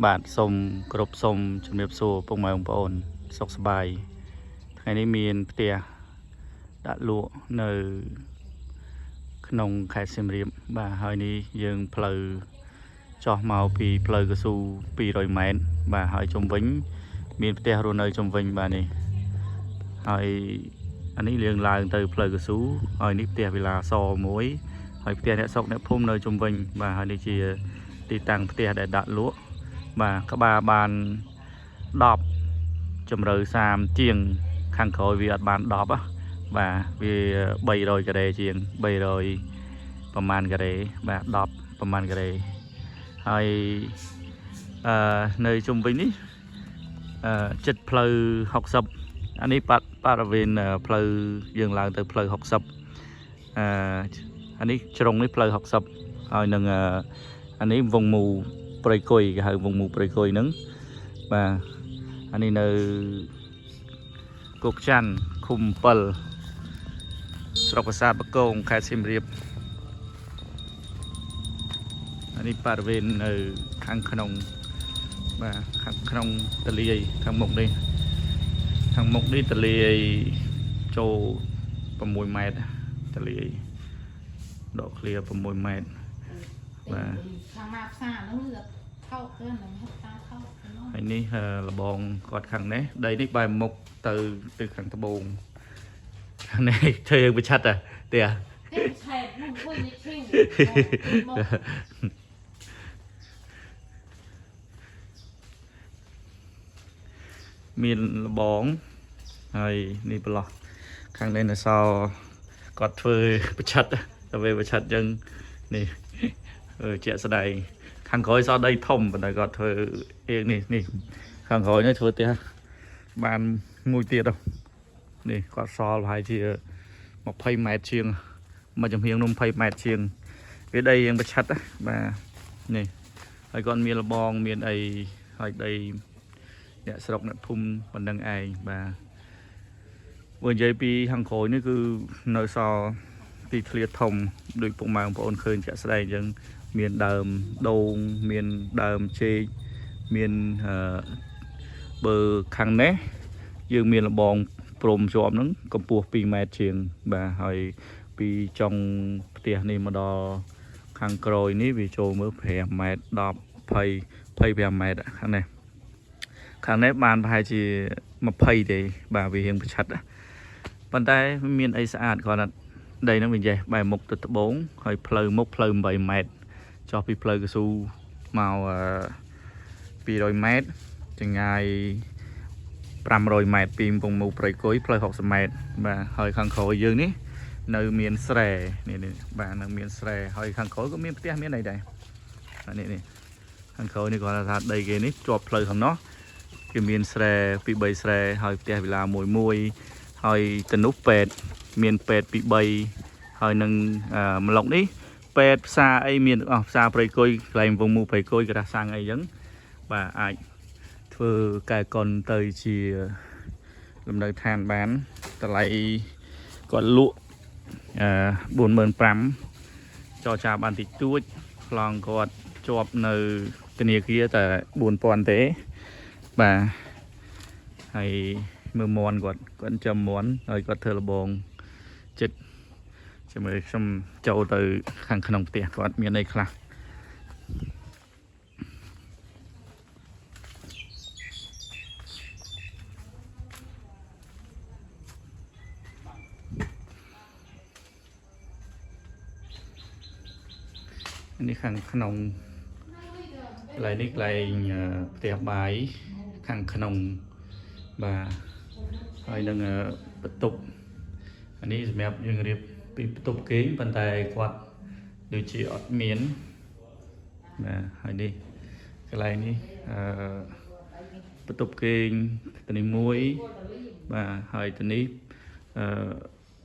បាទសូមគោរពសូមជំរាបសួរពុកម៉ែបងប្អូនសុខសប្បាយថ្ងៃនេះមានផ្ទះដាក់លក់នៅក្នុងខេត្តសៀមរាបបាទហើយនេះយើងផ្លូវចោះមកពីផ្លូវកស៊ូ200ម៉ែត្របាទហើយជុំវិញមានផ្ទះរស់នៅជុំវិញបាទនេះហើយអានេះយើងឡើងទៅផ្លូវកស៊ូហើយនេះផ្ទះវិឡាសមួយហើយផ្ទះអ្នកស្រុកអ្នកភូមិនៅជុំវិញបាទហើយនេះជាទីតាំងផ្ទះដែលដាក់លក់បាទក្បាលបាន10ជម្រៅ30ជាងខាងក្រោយវាអត់បាន10បាទវា300ការ៉េជាង300ប្រមាណការ៉េបាទ10ប្រមាណការ៉េហើយនៅជុំវិញនេះចិត្តផ្លូវ60អានេះបរិវេណផ្លូវយើងឡើងទៅផ្លូវ60អានេះជ្រុងនេះផ្លូវ60ហើយនឹងអានេះវងមូព្រៃគុយគេហៅវងមូព្រៃគុយហ្នឹងបាទអានេះនៅគោកច័ន្ទឃុំ7ស្រុកប្រាសាទបកងខេត្តសៀមរាបអានេះបរិវេណនៅខាងក្នុងបាទខាងក្នុងទលាយខាងមុខនេះទលាយចូល6ម៉ែត្រទលាយដកឃ្លា6ម៉ែត្របាទខាងណាផ្សារហ្នឹងគឺថោកទៅនឹងហិតតាថោកហើយនេះលបងគាត់ខាងនេះដីនេះបែរមុខទៅខាងត្បូងខាងនេះធ្វើយើងប្រឆាត់ទេទេឆែកនោះវិញនេះឈីវមានលបងហើយនេះប្រឡោះខាងនេះនៅសល់គាត់ធ្វើប្រឆាត់ទៅវាប្រឆាត់ចឹងនេះជាក់ស្ដែងខាងក្រោយសល់ដីធំប៉ុន្តែគាត់ធ្វើអៀងនេះខាងក្រោយនេះធ្វើផ្ទះបានមួយទៀតនេះគាត់សល់ប្រហែលជា20ម៉ែត្រជាងមកចំហៀងនោះ20ម៉ែត្រជាងវាដីយើងប្រឆាត់បាទនេះហើយគាត់មានលបងមានអីហើយដីអ្នកស្រុកអ្នកភូមិប៉ុណ្្នឹងឯងបាទបើនិយាយពីខាងក្រោយនេះគឺនៅសល់ទីធ្លាធំដោយពុកម៉ែបងប្អូនឃើញជាក់ស្ដែងអញ្ចឹងមានដើមដូងមានដើមចេកមានបើខាងនេះយើងមានលបងព្រំជាប់ហ្នឹងកម្ពស់2ម៉ែត្រជាងបាទហើយពីចុងផ្ទះនេះមកដល់ខាងក្រោយនេះវាចូលមើល5ម៉ែត្រ10 25ម៉ែត្រខាងនេះបានប្រហែលជា20ទេបាទវារៀងប្រឆាត់ប៉ុន្តែមានអីស្អាតគាត់ដីហ្នឹងវាចេះបែរមុខទៅត្បូងហើយផ្លូវមុខផ្លូវ8ម៉ែត្រចុះពីផ្លូវកស៊ូមក200ម៉ែត្រចម្ងាយ500ម៉ែត្រពីកំពង់មូព្រៃគុយផ្លូវ60ម៉ែត្របាទហើយខាងក្រោយយើងនេះនៅមានស្រែនេះបាទនៅមានស្រែហើយខាងក្រោយក៏មានផ្ទះមានអីដែរនេះខាងក្រោយនេះគាត់ថាដីគេនេះជាប់ផ្លូវខាងនោះគេមានស្រែពី3ស្រែហើយផ្ទះវិឡាមួយហើយទៅនោះពេទ្យមានពេទ្យពី3ហើយនឹងម្លុកនេះពេទ្យផ្សារអីមានផ្សារព្រៃគុយកន្លែងវងមូព្រៃគុយគេថាសាំងអីចឹងបាទអាចធ្វើកែកុនទៅជាលំនៅឋានបានតម្លៃគាត់លក់45,000ចរចាបានតិចតួចប្លង់គាត់ជាប់នៅធនាគារតែ4000ទេបាទហើយមើលមន់គាត់ចាំមន់ហើយគាត់ធ្វើលបងចិត្តចាំមើលខ្ញុំចូលទៅខាងក្នុងផ្ទះគាត់មានអីខ្លះនេះខាងក្នុងកន្លែងនេះកន្លែងផ្ទះបាយខាងក្នុងបាទហើយនឹងបន្ទប់អានេះសម្រាប់យើងរៀបពីបន្ទប់គេងប៉ុន្តែគាត់ដូចជាអត់មានបាទហើយនេះកន្លែងនេះបន្ទប់គេងទៅនេះមួយបាទហើយទៅនេះ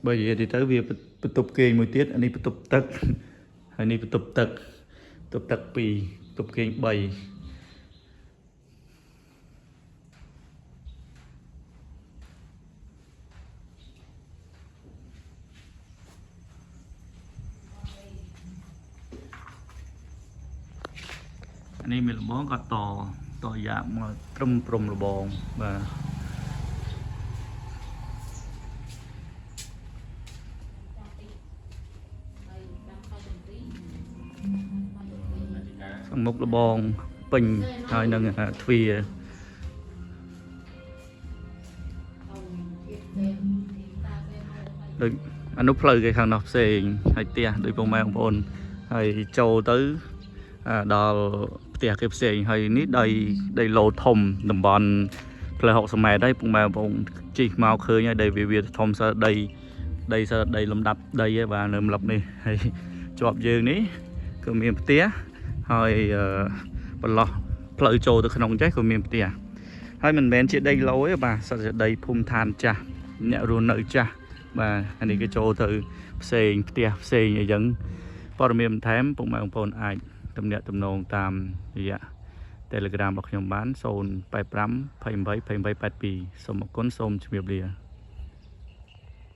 បើនិយាយទៅវាបន្ទប់គេងមួយទៀតអានេះបន្ទប់ទឹកហើយនេះបន្ទប់ទឹក2បន្ទប់គេង3ន នេះមានលបងក៏តយ៉ាមកត្រឹមព្រំលបងបាទខាងមុខលបងពេញហើយនឹងទ្វារដូចអនុផ្លូវគេខាងនោះផ្សេងហើយផ្ទះដូចពុកម៉ែបងប្អូនហើយចូលទៅដល់ផ្ទះគេផ្សេងហើយនេះដីឡូធំតំបន់ផ្លូវ60 ម៉ែត្រហើយពុកម៉ែបងប្អូនជិះមកឃើញហើយដីវាធំសើដីលំដាប់ដីឯបាទនៅម្លឹបនេះហើយជាប់យើងនេះគឺមានផ្ទះហើយបន្លោះផ្លូវចូលទៅក្នុងចេះក៏មានផ្ទះហើយមិនមែនជាដីឡូទេបាទសិតជាដីភូមិឋានចាស់អ្នករស់នៅចាស់បាទអានេះគេចូលទៅផ្សេងផ្ទះផ្សេងអីចឹងព័ត៌មានបន្ថែមពុកម៉ែបងប្អូនអាចទំនាក់ទំនងតាមរយៈ Telegram របស់ខ្ញុំបាន085 28 88 82សូមអរគុណសូមជម្រាបលា